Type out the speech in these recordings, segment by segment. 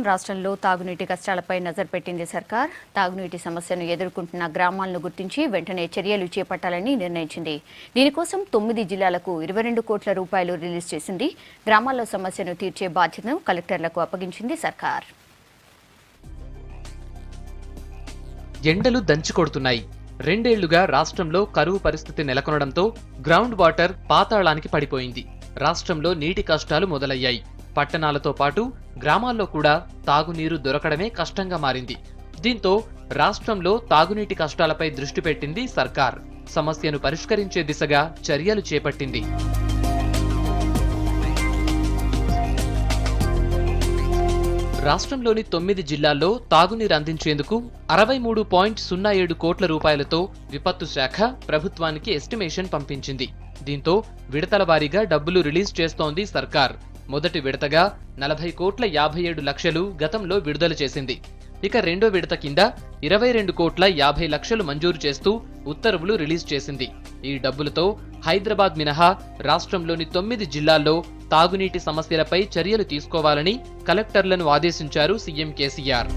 రాష్ట్రంలో తాగునీటి కష్టాలపై నజర్ పెట్టింది సర్కార్. తాగునీటి సమస్యను ఎదుర్కొంటున్న గ్రామాలను గుర్తించి వెంటనే చర్యలు చేపట్టాలని నిర్ణయించింది. దీనికోసం 9 జిల్లాలకు 22 కోట్ల రూపాయలు రిలీజ్ చేసింది. గ్రామాల్లో సమస్యను తీర్చే బాధ్యతను కలెక్టర్లకు అప్పగించింది సర్కార్. ఎండలు దంచుకొడుతున్నాయి. 2 ఏళ్లుగా రాష్ట్రంలో కరువు పరిస్థితి నెలకొనడంతో గ్రౌండ్ వాటర్ పాతాళానికి పడిపోయింది. రాష్ట్రంలో నీటి కష్టాలు మొదలయ్యాయి. పట్టణాలతో పాటు గ్రామాల్లో కూడా తాగునీరు దొరకడమే కష్టంగా మారింది. దీంతో రాష్ట్రంలో తాగునీటి కష్టాలపై దృష్టి పెట్టింది సర్కార్. సమస్యను పరిష్కరించే దిశగా చర్యలు చేపట్టింది. రాష్ట్రంలోని 9 జిల్లాల్లో తాగునీరు అందించేందుకు 63.07 కోట్ల రూపాయలతో విపత్తు శాఖ ప్రభుత్వానికి ఎస్టిమేషన్ పంపించింది. దీంతో విడతల వారీగా డబ్బులు రిలీజ్ చేస్తోంది సర్కార్. మొదటి విడతగా 40,57,00,000 గతంలో విడుదల చేసింది. ఇక రెండో విడత కింద 22,50,00,000 మంజూరు చేస్తూ ఉత్తర్వులు రిలీజ్ చేసింది. ఈ డబ్బులతో హైదరాబాద్ మినహా రాష్ట్రంలోని 9 జిల్లాల్లో తాగునీటి సమస్యలపై చర్యలు తీసుకోవాలని కలెక్టర్లను ఆదేశించారు సీఎం కేసీఆర్.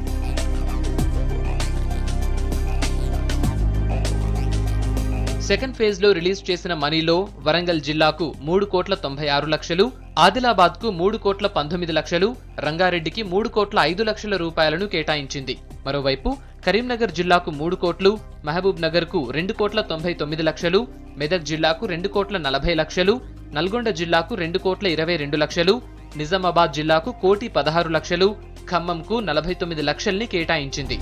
సెకండ్ ఫేజ్ లో రిలీజ్ చేసిన మనీలో వరంగల్ జిల్లాకు 3,96,00,000, ఆదిలాబాద్ కు 3,19,00,000, రంగారెడ్డికి 3,05,00,000 రూపాయలను కేటాయించింది. మరోవైపు కరీంనగర్ జిల్లాకు 3 కోట్లు, మహబూబ్ నగర్ కు 2,99,00,000, మెదక్ జిల్లాకు 2,40,00,000, నల్గొండ జిల్లాకు 2,22,00,000, నిజామాబాద్ జిల్లాకు 1,16,00,000, ఖమ్మంకు 49,00,000 కేటాయించింది.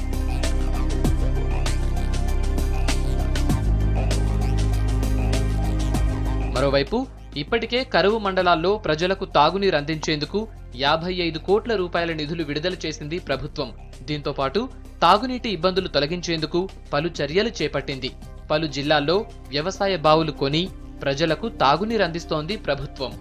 మరోవైపు ఇప్పటికే కరువు మండలాల్లో ప్రజలకు తాగునీరు అందించేందుకు 55 కోట్ల రూపాయల నిధులు విడుదల చేసింది ప్రభుత్వం. దీంతో పాటు తాగునీటి ఇబ్బందులు తొలగించేందుకు పలు చర్యలు చేపట్టింది. పలు జిల్లాల్లో వ్యవసాయ బావులు కొని ప్రజలకు తాగునీరు అందిస్తోంది ప్రభుత్వం.